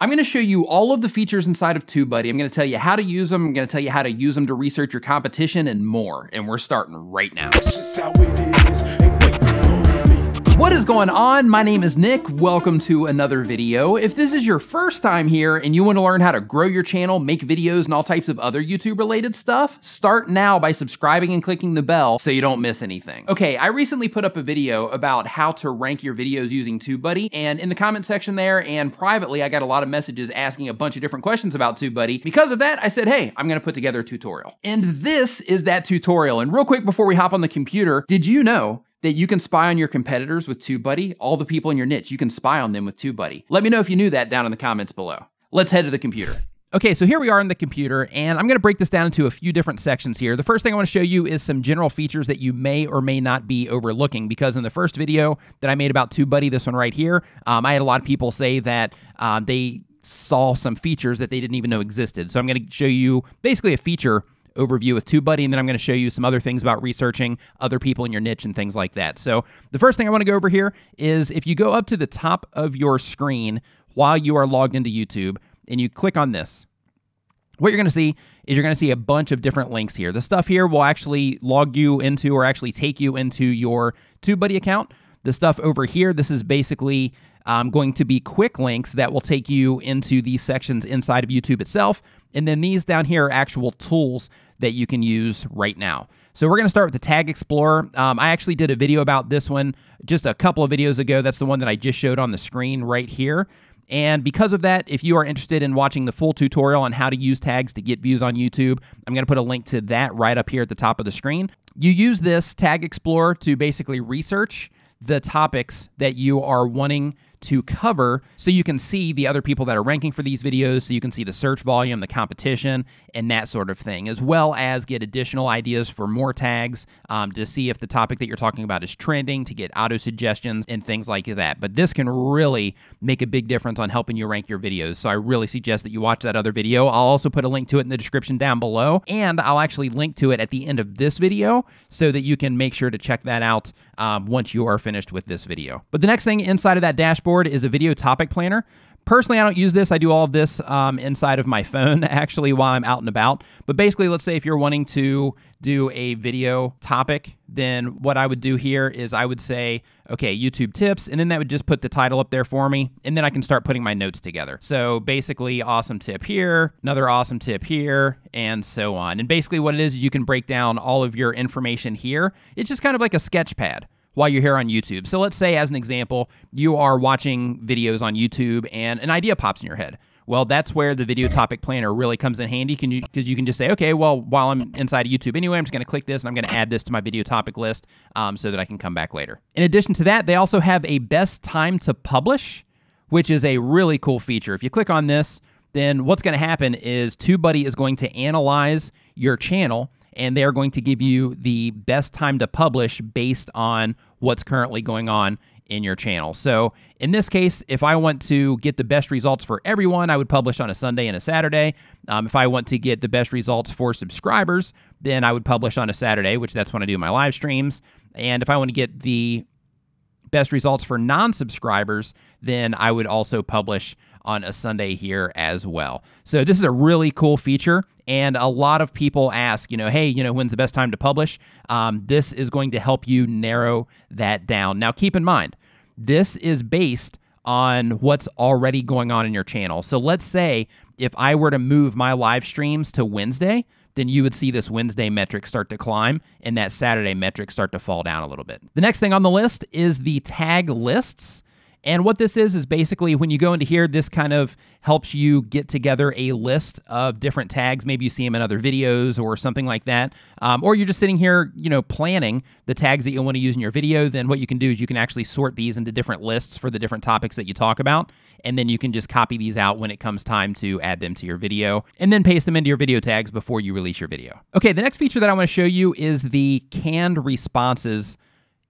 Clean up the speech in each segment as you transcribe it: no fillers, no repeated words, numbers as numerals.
I'm going to show you all of the features inside of TubeBuddy. I'm going to tell you how to use them. I'm going to tell you how to use them to research your competition and more. And we're starting right now. That's just how it is. Hey, wait, what is going on? My name is Nick. Welcome to another video. If this is your first time here and you want to learn how to grow your channel, make videos, and all types of other YouTube related stuff, start now by subscribing and clicking the bell so you don't miss anything. Okay, I recently put up a video about how to rank your videos using TubeBuddy, and in the comment section there and privately, I got a lot of messages asking a bunch of different questions about TubeBuddy. Because of that, I said, hey, I'm gonna put together a tutorial. And this is that tutorial. And real quick before we hop on the computer, did you know that you can spy on your competitors with TubeBuddy? All the people in your niche, you can spy on them with TubeBuddy. Let me know if you knew that down in the comments below. Let's head to the computer. Okay, so here we are in the computer, and I'm gonna break this down into a few different sections here. The first thing I wanna show you is some general features that you may or may not be overlooking, because in the first video that I made about TubeBuddy, this one right here, I had a lot of people say that they saw some features that they didn't even know existed. So I'm gonna show you basically a feature overview with TubeBuddy, and then I'm going to show you some other things about researching other people in your niche and things like that. So the first thing I want to go over here is if you go up to the top of your screen while you are logged into YouTube and you click on this, what you're going to see is you're going to see a bunch of different links here. The stuff here will actually log you into or actually take you into your TubeBuddy account. The stuff over here, this is basically going to be quick links that will take you into these sections inside of YouTube itself. And then these down here are actual tools that you can use right now. So we're going to start with the Tag Explorer. I actually did a video about this one just a couple of videos ago. That's the one that I just showed on the screen right here. And because of that, if you are interested in watching the full tutorial on how to use tags to get views on YouTube, I'm going to put a link to that right up here at the top of the screen. You use this Tag Explorer to basically research the topics that you are wanting to cover, so you can see the other people that are ranking for these videos, so you can see the search volume, the competition, and that sort of thing, as well as get additional ideas for more tags to see if the topic that you're talking about is trending, to get auto suggestions and things like that. But this can really make a big difference on helping you rank your videos, so I really suggest that you watch that other video. I'll also put a link to it in the description down below, and I'll actually link to it at the end of this video so that you can make sure to check that out once you are finished with this video. But the next thing inside of that dashboard is a video topic planner. Personally, I don't use this. I do all of this inside of my phone, actually, while I'm out and about. But basically, let's say if you're wanting to do a video topic, then what I would do here is I would say, okay, YouTube tips, and then that would just put the title up there for me, and then I can start putting my notes together. So basically, awesome tip here, another awesome tip here, and so on. And basically what it is you can break down all of your information here. It's just kind of like a sketch pad while you're here on YouTube. So let's say, as an example, you are watching videos on YouTube and an idea pops in your head. Well, that's where the video topic planner really comes in handy, because you can just say, okay, well, while I'm inside of YouTube anyway, I'm just gonna click this and I'm gonna add this to my video topic list so that I can come back later. In addition to that, they also have a best time to publish, which is a really cool feature. If you click on this, then what's gonna happen is TubeBuddy is going to analyze your channel, and they are going to give you the best time to publish based on what's currently going on in your channel. So in this case, if I want to get the best results for everyone, I would publish on a Sunday and a Saturday. If I want to get the best results for subscribers, then I would publish on a Saturday, which that's when I do my live streams. And if I want to get the best results for non-subscribers, then I would also publish on a Sunday here as well. So this is a really cool feature, and a lot of people ask, hey, when's the best time to publish? This is going to help you narrow that down. Now, keep in mind, this is based on what's already going on in your channel. So let's say if I were to move my live streams to Wednesday, then you would see this Wednesday metric start to climb and that Saturday metric start to fall down a little bit. The next thing on the list is the tag lists. And what this is basically when you go into here, this kind of helps you get together a list of different tags. Maybe you see them in other videos or something like that. Or you're just sitting here, planning the tags that you want to use in your video. Then what you can do is you can actually sort these into different lists for the different topics that you talk about. And then you can just copy these out when it comes time to add them to your video, and then paste them into your video tags before you release your video. Okay, the next feature that I want to show you is the canned responses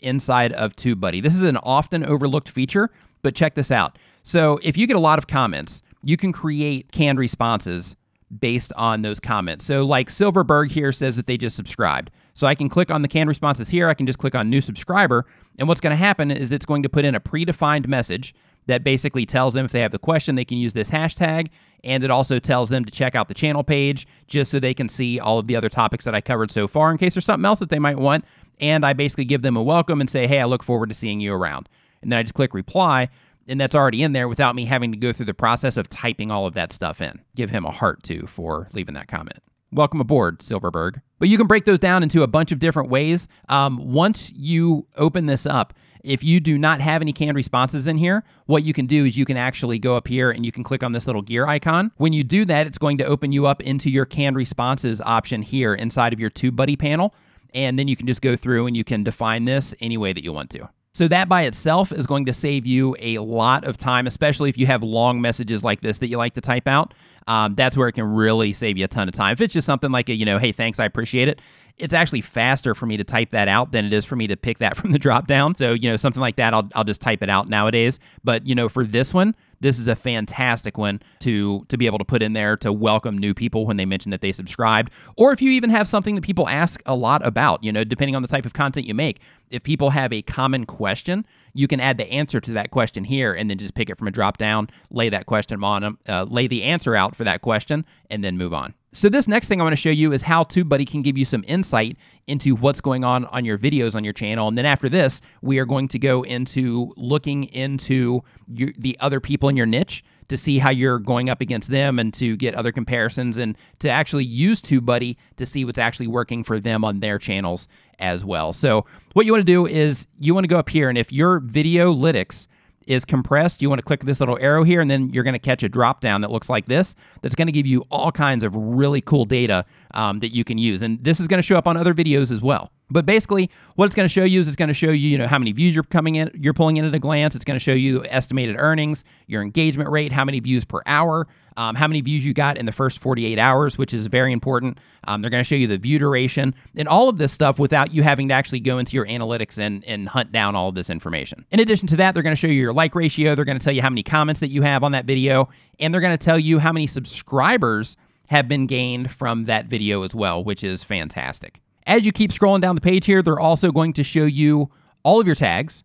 inside of TubeBuddy. This is an often overlooked feature, but check this out. So if you get a lot of comments, you can create canned responses based on those comments. So like Silverberg here says that they just subscribed. So I can click on the canned responses here. I can just click on new subscriber. And what's going to happen is it's going to put in a predefined message that basically tells them if they have the question, they can use this hashtag. And it also tells them to check out the channel page just so they can see all of the other topics that I covered so far in case there's something else that they might want. And I basically give them a welcome and say, hey, I look forward to seeing you around. And then I just click reply, and that's already in there without me having to go through the process of typing all of that stuff in. Give him a heart, too, for leaving that comment. Welcome aboard, Silverberg. But you can break those down into a bunch of different ways. Once you open this up, if you do not have any canned responses in here, what you can do is you can actually go up here and you can click on this little gear icon. When you do that, it's going to open you up into your canned responses option here inside of your TubeBuddy panel. And then you can just go through and you can define this any way that you want to. So that by itself is going to save you a lot of time, especially if you have long messages like this that you like to type out. That's where it can really save you a ton of time. If it's just something like hey, thanks, I appreciate it. It's actually faster for me to type that out than it is for me to pick that from the drop down. So, something like that, I'll just type it out nowadays. But, for this one, this is a fantastic one to be able to put in there to welcome new people when they mention that they subscribed. Or if you even have something that people ask a lot about, depending on the type of content you make. If people have a common question, you can add the answer to that question here and then just pick it from a drop down, lay that question on them, lay the answer out for that question, and then move on. So this next thing I want to show you is how TubeBuddy can give you some insight into what's going on your videos on your channel. And then after this, we are going to go into looking into the other people in your niche to see how you're going up against them and to get other comparisons and to actually use TubeBuddy to see what's actually working for them on their channels as well. So what you want to do is you want to go up here, and if your Videolytics is compressed, you want to click this little arrow here, and then you're going to catch a drop down that looks like this. That's going to give you all kinds of really cool data that you can use. And this is going to show up on other videos as well. But basically, what it's going to show you is it's going to show you, how many views you're pulling in at a glance. It's going to show you estimated earnings, your engagement rate, how many views per hour, how many views you got in the first 48 hours, which is very important. They're going to show you the view duration and all of this stuff without you having to actually go into your analytics and hunt down all of this information. In addition to that, they're going to show you your like ratio. They're going to tell you how many comments that you have on that video, and they're going to tell you how many subscribers have been gained from that video as well, which is fantastic. As you keep scrolling down the page here, they're also going to show you all of your tags,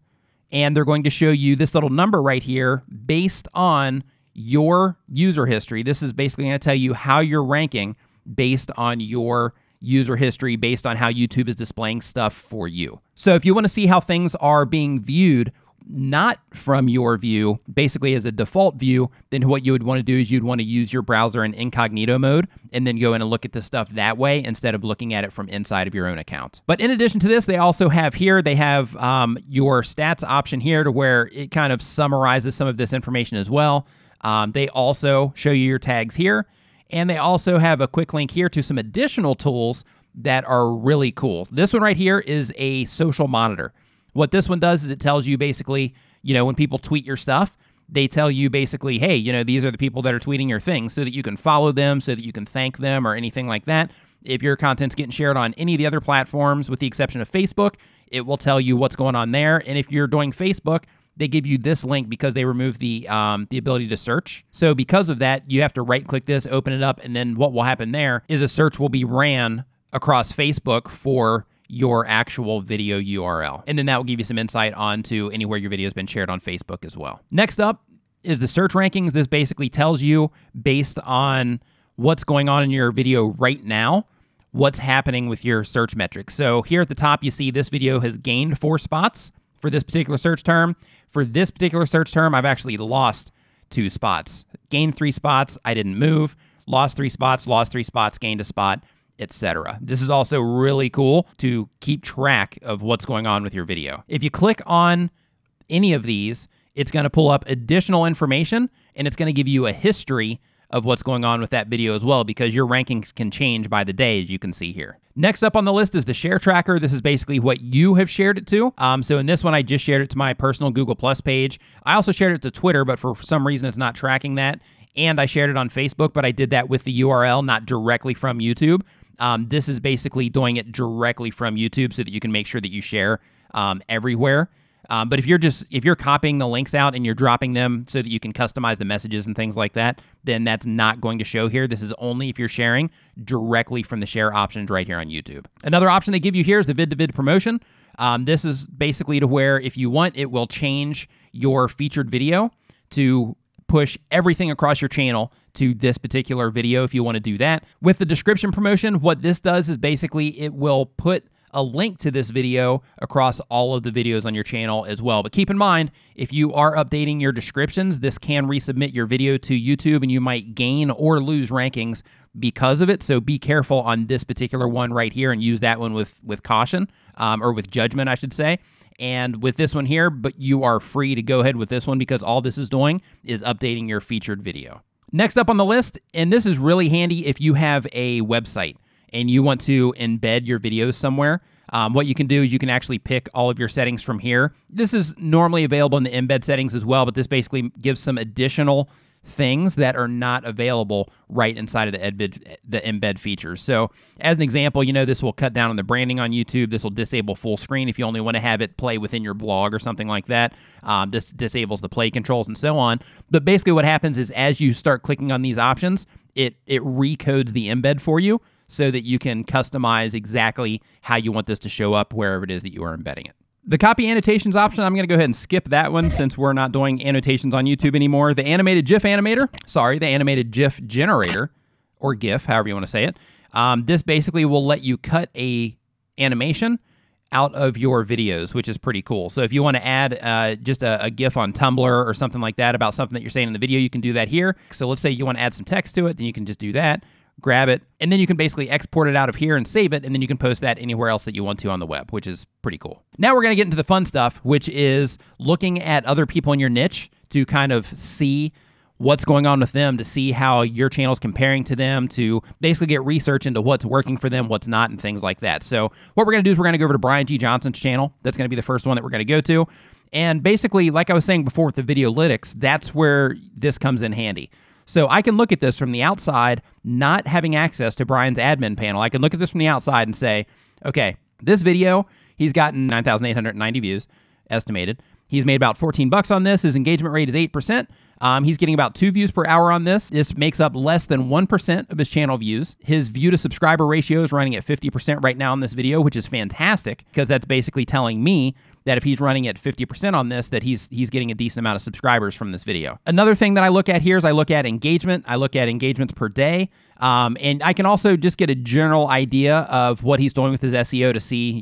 and they're going to show you this little number right here based on your user history. This is basically going to tell you how you're ranking based on your user history, based on how YouTube is displaying stuff for you. So if you want to see how things are being viewed, not from your view, basically as a default view, then what you would want to do is you'd want to use your browser in incognito mode and then go in and look at the stuff that way instead of looking at it from inside of your own account. But in addition to this, they also have here, they have your stats option here to where it kind of summarizes some of this information as well. They also show you your tags here, and they also have a quick link here to some additional tools that are really cool. This one right here is a social monitor. What this one does is it tells you basically, when people tweet your stuff, they tell you basically, hey, these are the people that are tweeting your things so that you can follow them, so that you can thank them or anything like that. If your content's getting shared on any of the other platforms, with the exception of Facebook, it will tell you what's going on there. And if you're doing Facebook, they give you this link because they remove the ability to search. So because of that, you have to right-click this, open it up, and then what will happen there is a search will be ran across Facebook for your actual video URL. And then that will give you some insight onto anywhere your video has been shared on Facebook as well. Next up is the search rankings. This basically tells you, based on what's going on in your video right now, what's happening with your search metrics. So here at the top, you see this video has gained 4 spots for this particular search term. For this particular search term, I've actually lost 2 spots. Gained 3 spots, I didn't move. Lost 3 spots, gained a spot, etc. This is also really cool to keep track of what's going on with your video. If you click on any of these, it's going to pull up additional information, and it's going to give you a history of what's going on with that video as well, because your rankings can change by the day, as you can see here. Next up on the list is the share tracker. This is basically what you have shared it to. So in this one, I just shared it to my personal Google Plus page. I also shared it to Twitter, but for some reason, it's not tracking that. And I shared it on Facebook, but I did that with the URL, not directly from YouTube. This is basically doing it directly from YouTube so that you can make sure that you share everywhere. But if you're copying the links out and you're dropping them so that you can customize the messages and things like that, then that's not going to show here. This is only if you're sharing directly from the share options right here on YouTube. Another option they give you here is the vid-to-vid promotion. This is basically to where if you want, it will change your featured video to push everything across your channel to this particular video if you want to do that. With the description promotion, what this does is basically it will put a link to this video across all of the videos on your channel as well. But keep in mind, if you are updating your descriptions, this can resubmit your video to YouTube and you might gain or lose rankings because of it. So be careful on this particular one right here and use that one with caution, or with judgment, I should say. And with this one here, but you are free to go ahead with this one because all this is doing is updating your featured video. Next up on the list, and this is really handy if you have a website and you want to embed your videos somewhere, what you can do is you can actually pick all of your settings from here. This is normally available in the embed settings as well, but this basically gives some additional things that are not available right inside of the embed features. So as an example, this will cut down on the branding on YouTube. This will disable full screen if you only want to have it play within your blog or something like that. This disables the play controls and so on. But basically what happens is as you start clicking on these options, it recodes the embed for you so that you can customize exactly how you want this to show up wherever it is that you are embedding it. The copy annotations option, I'm going to go ahead and skip that one since we're not doing annotations on YouTube anymore. The animated GIF the animated GIF generator, or GIF, however you want to say it. This basically will let you cut a animation out of your videos, which is pretty cool. So if you want to add just a GIF on Tumblr or something like that about something that you're saying in the video, you can do that here. So let's say you want to add some text to it, then you can just do that. Grab it, and then you can basically export it out of here and save it, and then you can post that anywhere else that you want to on the web, which is pretty cool. Now we're going to get into the fun stuff, which is looking at other people in your niche to kind of see what's going on with them, to see how your channel is comparing to them, to basically get research into what's working for them, what's not, and things like that. So what we're going to do is we're going to go over to Brian G. Johnson's channel. That's going to be the first one that we're going to go to. And basically, like I was saying before with the Videolytics, that's where this comes in handy. So I can look at this from the outside, not having access to Brian's admin panel. I can look at this from the outside and say, okay, this video, he's gotten 9,890 views, estimated. He's made about $14 on this. His engagement rate is 8%. He's getting about 2 views per hour on this. This makes up less than 1% of his channel views. His view to subscriber ratio is running at 50% right now on this video, which is fantastic because that's basically telling me that if he's running at 50% on this, that he's getting a decent amount of subscribers from this video. Another thing that I look at here is I look at engagement. I look at engagements per day. And I can also just get a general idea of what he's doing with his SEO to see,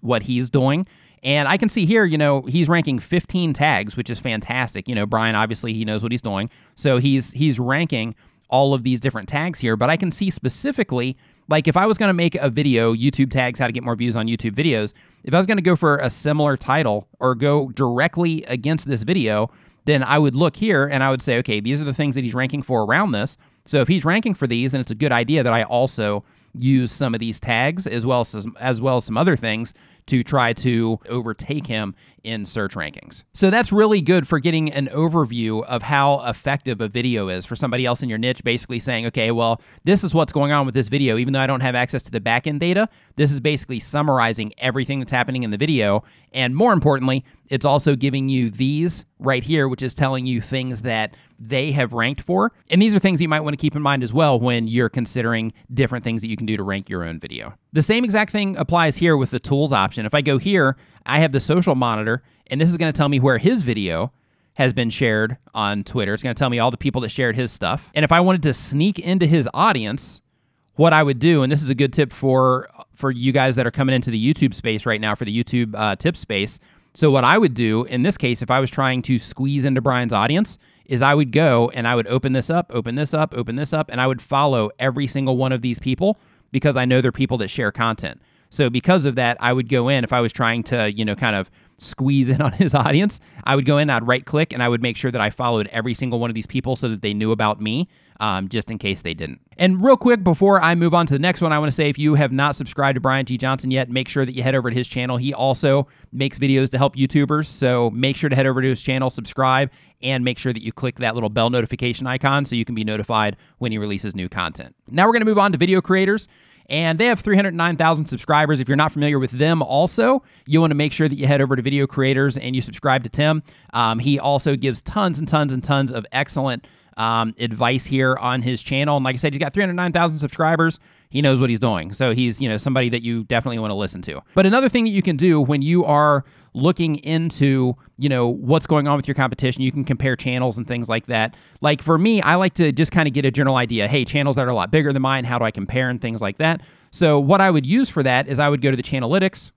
what he's doing. And I can see here, he's ranking 15 tags, which is fantastic. Brian, obviously, he knows what he's doing. So he's ranking all of these different tags here. But I can see specifically, like if I was going to make a video, YouTube tags, how to get more views on YouTube videos, if I was going to go for a similar title or go directly against this video, then I would look here and I would say, okay, these are the things that he's ranking for around this. So if he's ranking for these, then it's a good idea that I also use some of these tags as well as some other things to try to overtake him in search rankings. So that's really good for getting an overview of how effective a video is for somebody else in your niche, basically saying, okay, well, this is what's going on with this video. Even though I don't have access to the backend data, this is basically summarizing everything that's happening in the video. And more importantly, it's also giving you these right here, which is telling you things that they have ranked for. And these are things you might want to keep in mind as well when you're considering different things that you can do to rank your own video. The same exact thing applies here with the tools option. If I go here, I have the social monitor, and this is going to tell me where his video has been shared on Twitter. It's going to tell me all the people that shared his stuff. And if I wanted to sneak into his audience, what I would do, and this is a good tip for you guys that are coming into the YouTube space right now, for the YouTube tip space. So what I would do in this case, if I was trying to squeeze into Brian's audience, is I would go and I would open this up, open this up, open this up, and I would follow every single one of these people because I know they're people that share content. So because of that, I would go in, if I was trying to, kind of squeeze in on his audience, I would go in, I'd right click, and I would make sure that I followed every single one of these people so that they knew about me, just in case they didn't. And real quick, before I move on to the next one, I want to say if you have not subscribed to Brian G. Johnson yet, make sure that you head over to his channel. He also makes videos to help YouTubers, so make sure to head over to his channel, subscribe, and make sure that you click that little bell notification icon so you can be notified when he releases new content. Now we're going to move on to video creators. And they have 309,000 subscribers. If you're not familiar with them also, you want to make sure that you head over to Video Creators and you subscribe to Tim. He also gives tons and tons and tons of excellent advice here on his channel. And like I said, he's got 309,000 subscribers. He knows what he's doing. So he's, somebody that you definitely want to listen to. But another thing that you can do when you are looking into, what's going on with your competition, you can compare channels and things like that. Like for me, I like to just kind of get a general idea. Hey, channels that are a lot bigger than mine, how do I compare and things like that? So what I would use for that is I would go to the Channelytics,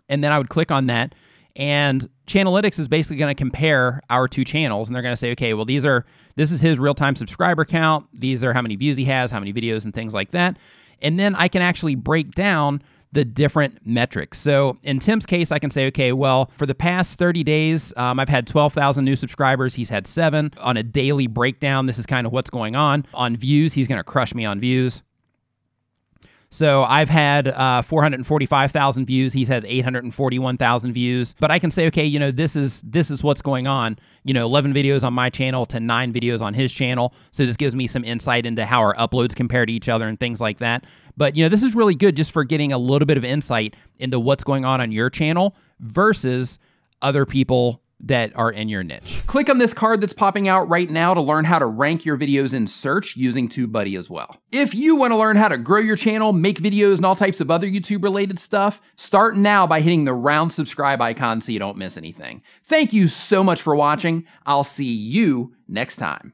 and then I would click on that. And Channelytics is basically going to compare our two channels, and they're going to say, okay, well, this is his real-time subscriber count. These are how many views he has, how many videos, and things like that. And then I can actually break down the different metrics. So in Tim's case, I can say, okay, well, for the past 30 days, I've had 12,000 new subscribers. He's had 7. On a daily breakdown, this is kind of what's going on. On views, he's going to crush me on views. So I've had 445,000 views. He's had 841,000 views. But I can say, okay, this is what's going on. 11 videos on my channel to 9 videos on his channel. So this gives me some insight into how our uploads compare to each other and things like that. But this is really good just for getting a little bit of insight into what's going on your channel versus other people that are in your niche. Click on this card that's popping out right now to learn how to rank your videos in search using TubeBuddy as well. If you want to learn how to grow your channel, make videos, and all types of other YouTube related stuff, start now by hitting the round subscribe icon so you don't miss anything. Thank you so much for watching. I'll see you next time.